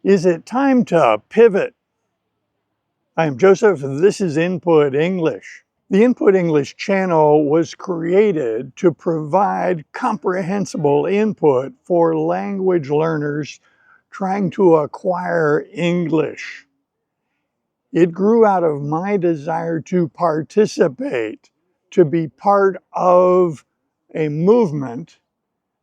Is it time to pivot? I'm Joseph, and this is Input English. The Input English channel was created to provide comprehensible input for language learners trying to acquire English. It grew out of my desire to participate, to be part of a movement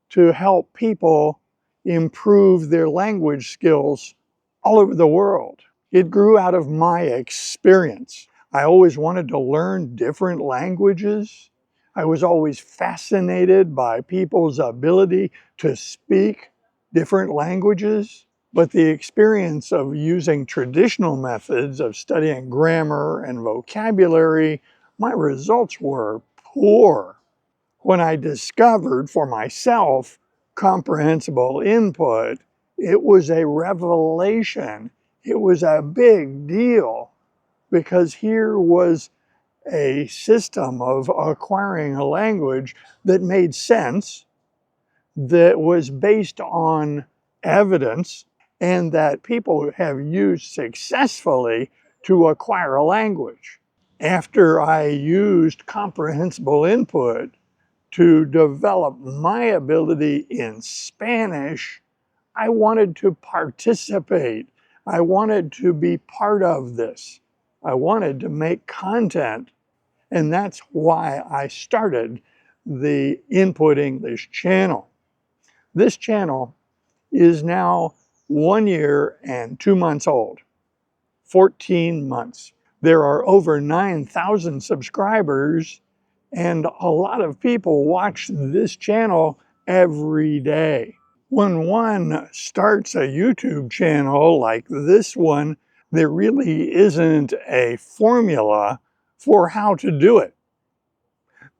to help people improve their language skills all over the world. It grew out of my experience. I always wanted to learn different languages. I was always fascinated by people's ability to speak different languages. But the experience of using traditional methods of studying grammar and vocabulary, my results were poor. When I discovered for myself comprehensible input, it was a revelation. It was a big deal because here was a system of acquiring a language that made sense, that was based on evidence, and that people have used successfully to acquire a language. After I used comprehensible input to develop my ability in Spanish, I wanted to participate. I wanted to be part of this. I wanted to make content. And that's why I started the Input English channel. This channel is now 1 year and 2 months old, 14 months. There are over 9,000 subscribers, and a lot of people watch this channel every day. When one starts a YouTube channel like this one, there really isn't a formula for how to do it.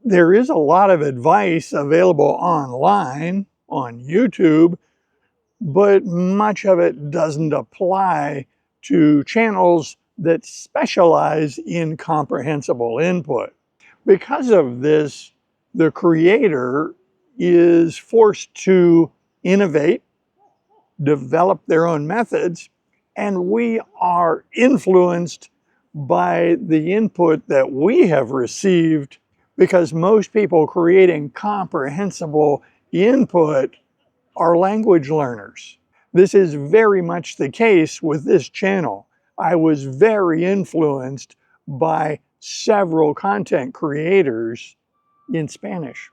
There is a lot of advice available online on YouTube, but much of it doesn't apply to channels that specialize in comprehensible input. Because of this, the creator is forced to innovate, develop their own methods, and we are influenced by the input that we have received, because most people creating comprehensible input are language learners. This is very much the case with this channel. I was very influenced by several content creators in Spanish.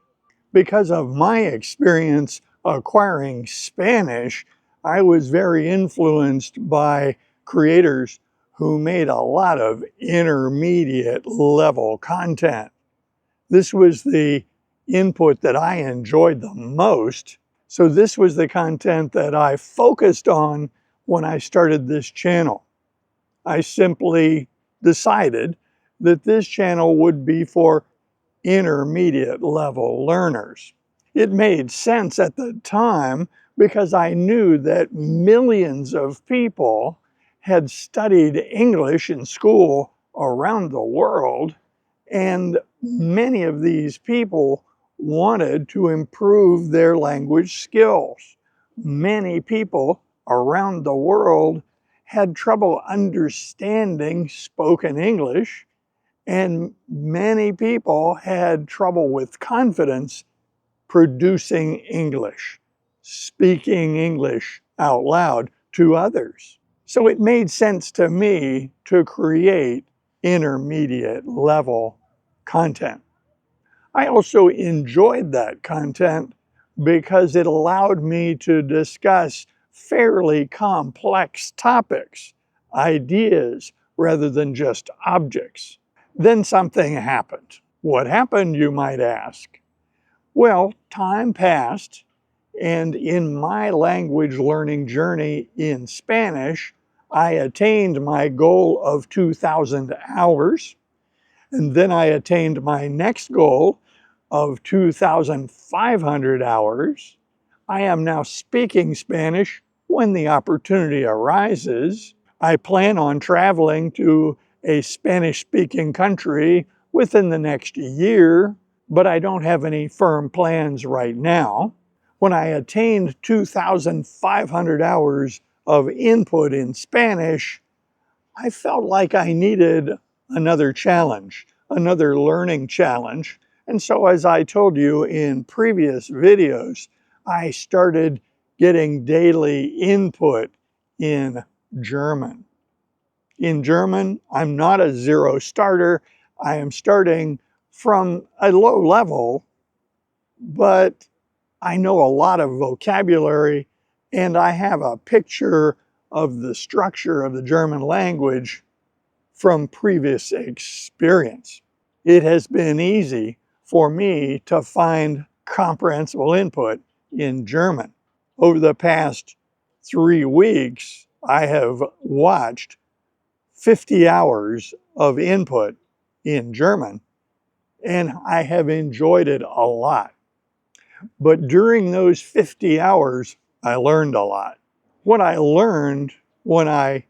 Because of my experience acquiring Spanish, I was very influenced by creators who made a lot of intermediate level content. This was the input that I enjoyed the most. So this was the content that I focused on when I started this channel. I simply decided that this channel would be for intermediate level learners. It made sense at the time because I knew that millions of people had studied English in school around the world, and many of these people wanted to improve their language skills. Many people around the world had trouble understanding spoken English, and many people had trouble with confidence producing English, speaking English out loud to others. So it made sense to me to create intermediate level content. I also enjoyed that content because it allowed me to discuss fairly complex topics, ideas, rather than just objects. Then something happened. What happened, you might ask? Well, time passed, and in my language learning journey in Spanish, I attained my goal of 2,000 hours, and then I attained my next goal of 2,500 hours. I am now speaking Spanish when the opportunity arises. I plan on traveling to a Spanish-speaking country within the next year, but I don't have any firm plans right now. When I attained 2,500 hours of input in Spanish, I felt like I needed another challenge, another learning challenge. And so, as I told you in previous videos, I started getting daily input in German. In German, I'm not a zero starter. I am starting from a low level, but I know a lot of vocabulary and I have a picture of the structure of the German language from previous experience. It has been easy for me to find comprehensible input in German. Over the past 3 weeks, I have watched 50 hours of input in German, and I have enjoyed it a lot. But during those 50 hours, I learned a lot. What I learned when I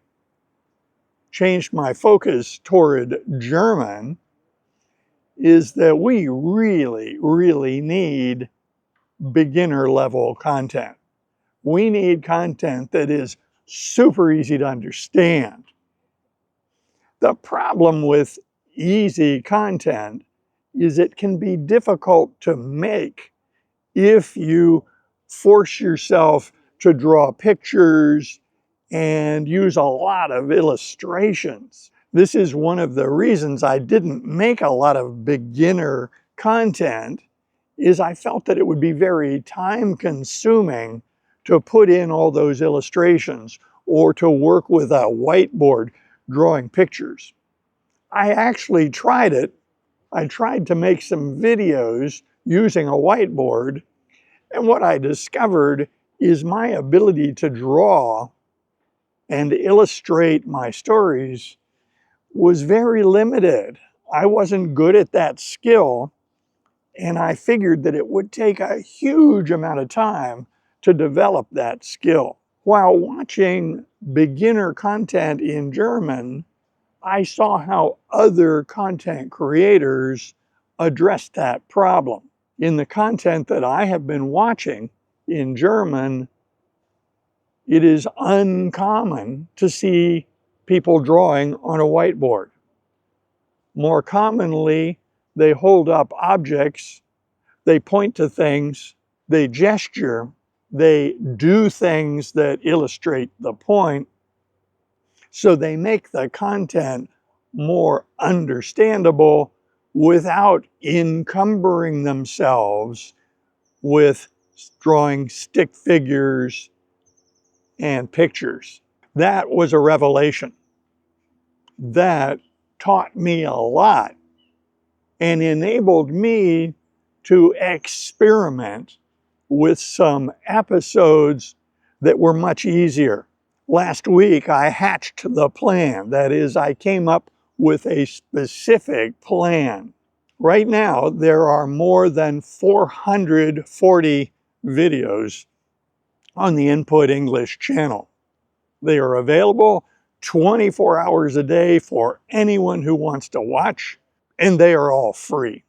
changed my focus toward German is that we really need beginner level content. We need content that is super easy to understand. The problem with easy content is it can be difficult to make if you force yourself to draw pictures and use a lot of illustrations. This is one of the reasons I didn't make a lot of beginner content, is I felt that it would be very time consuming to put in all those illustrations or to work with a whiteboard drawing pictures. I actually tried it. I tried to make some videos using a whiteboard, and what I discovered is my ability to draw and illustrate my stories was very limited. I wasn't good at that skill, and I figured that it would take a huge amount of time to develop that skill. While watching beginner content in German, I saw how other content creators addressed that problem. In the content that I have been watching in German, it is uncommon to see people drawing on a whiteboard. More commonly, they hold up objects, they point to things, they gesture, they do things that illustrate the point, so they make the content more understandable without encumbering themselves with drawing stick figures and pictures. That was a revelation. That taught me a lot and enabled me to experiment with some episodes that were much easier. Last week, I hatched the plan. That is, I came up with a specific plan. Right now, there are more than 440 videos on the Input English channel. They are available 24 hours a day for anyone who wants to watch, and they are all free.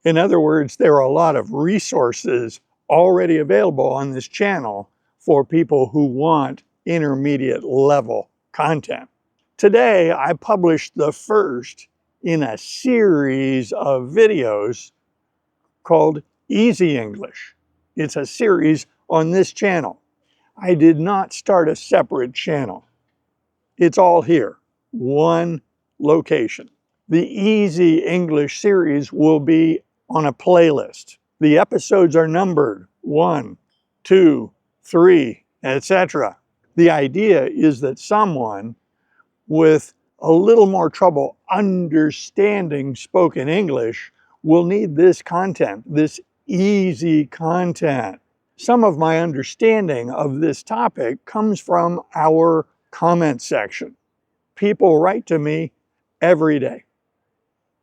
In other words, there are a lot of resources already available on this channel for people who want intermediate level content. Today, I published the first in a series of videos called Easy English. It's a series on this channel. I did not start a separate channel. It's all here, one location. The Easy English series will be on a playlist. The episodes are numbered 1, 2, 3, etc. The idea is that someone with a little more trouble understanding spoken English will need this content, this easy content. Some of my understanding of this topic comes from our comment section. People write to me every day.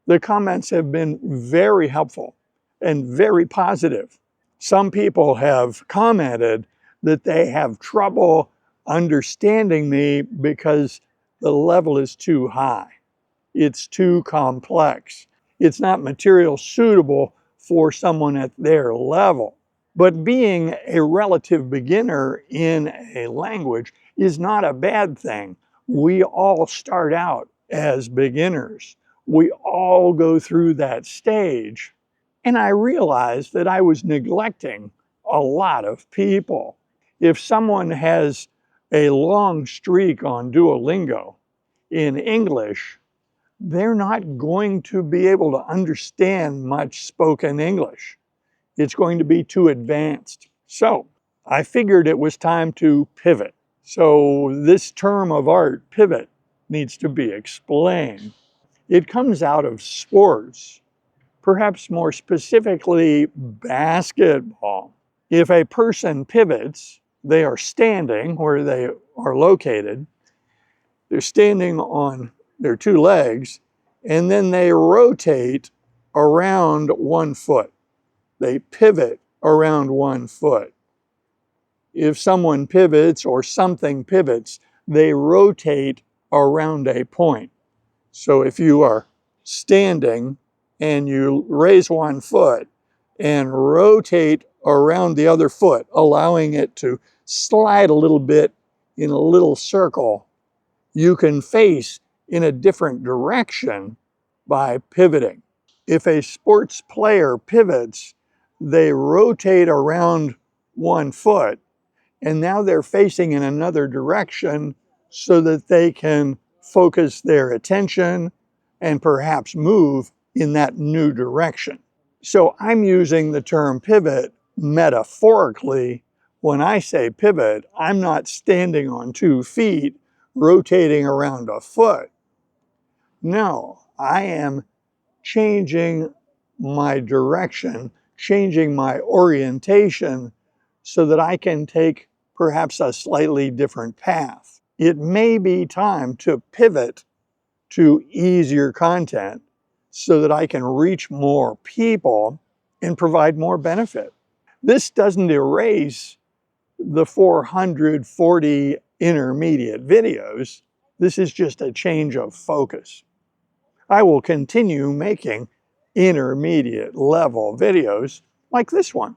The comments have been very helpful and very positive. Some people have commented that they have trouble understanding me because the level is too high. It's too complex. It's not material suitable for someone at their level. But being a relative beginner in a language is not a bad thing. We all start out as beginners. We all go through that stage. And I realized that I was neglecting a lot of people. If someone has a long streak on Duolingo in English, they're not going to be able to understand much spoken English. It's going to be too advanced. So I figured it was time to pivot. So this term of art, pivot, needs to be explained. It comes out of sports, perhaps more specifically basketball. If a person pivots, they are standing where they are located. They're standing on their two legs, and then they rotate around 1 foot. They pivot around 1 foot. If someone pivots or something pivots, they rotate around a point. So if you are standing and you raise 1 foot and rotate around the other foot, allowing it to slide a little bit in a little circle, you can face in a different direction by pivoting. If a sports player pivots, they rotate around 1 foot, and now they're facing in another direction so that they can focus their attention and perhaps move in that new direction. So I'm using the term pivot metaphorically. When I say pivot, I'm not standing on 2 feet, rotating around a foot. No, I am changing my direction, changing my orientation so that I can take perhaps a slightly different path. It may be time to pivot to easier content so that I can reach more people and provide more benefit. This doesn't erase the 440 intermediate videos. This is just a change of focus. I will continue making intermediate level videos like this one.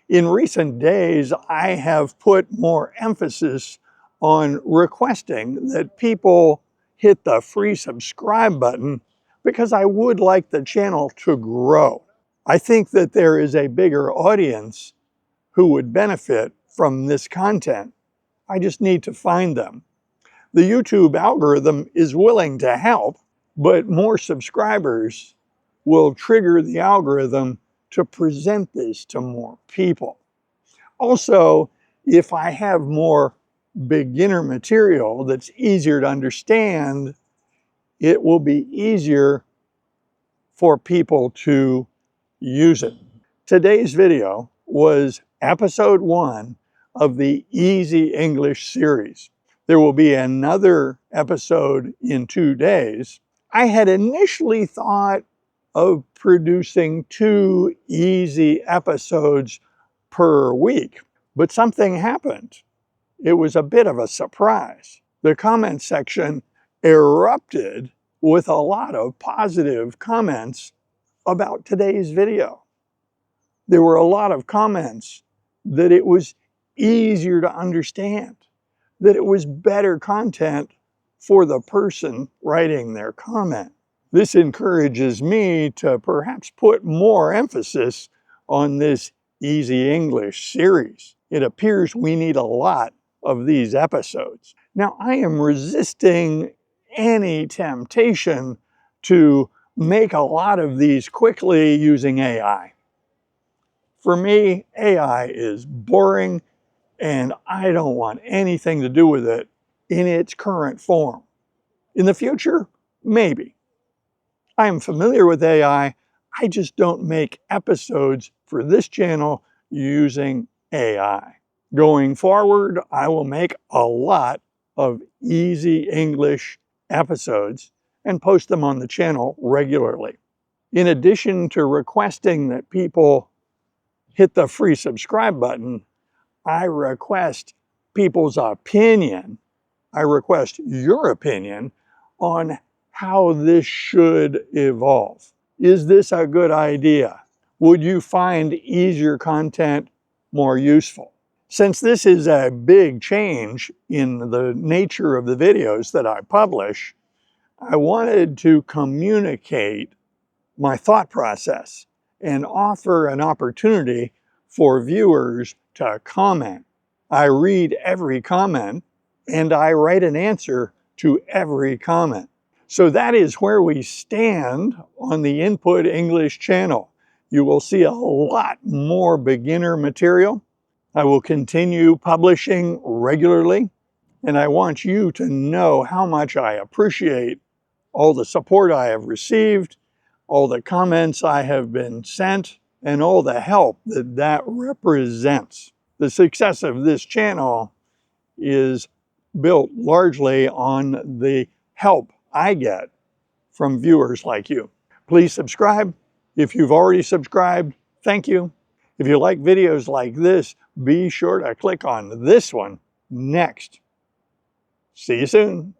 In recent days, I have put more emphasis on requesting that people hit the free subscribe button because I would like the channel to grow. I think that there is a bigger audience who would benefit from this content. I just need to find them. The YouTube algorithm is willing to help, but more subscribers will trigger the algorithm to present this to more people. Also, if I have more beginner material that's easier to understand, it will be easier for people to use it. Today's video was episode 1 of the Easy English series. There will be another episode in 2 days. I had initially thought of producing 2 easy episodes per week, but something happened. It was a bit of a surprise. The comment section erupted with a lot of positive comments about today's video. There were a lot of comments that it was easier to understand, that it was better content for the person writing their comment. This encourages me to perhaps put more emphasis on this Easy English series. It appears we need a lot of these episodes. Now, I am resisting any temptation to make a lot of these quickly using AI. For me, AI is boring, and I don't want anything to do with it in its current form. In the future, maybe. I am familiar with AI, I just don't make episodes for this channel using AI. Going forward, I will make a lot of Easy English episodes and post them on the channel regularly. In addition to requesting that people hit the free subscribe button, I request people's opinion. I request your opinion on how this should evolve. Is this a good idea? Would you find easier content more useful? Since this is a big change in the nature of the videos that I publish, I wanted to communicate my thought process and offer an opportunity for viewers to comment. I read every comment and I write an answer to every comment. So that is where we stand on the Input English channel. You will see a lot more beginner material. I will continue publishing regularly, and I want you to know how much I appreciate all the support I have received, all the comments I have been sent, and all the help that that represents. The success of this channel is built largely on the help I get from viewers like you. Please subscribe. If you've already subscribed, thank you. If you like videos like this, be sure to click on this one next. See you soon.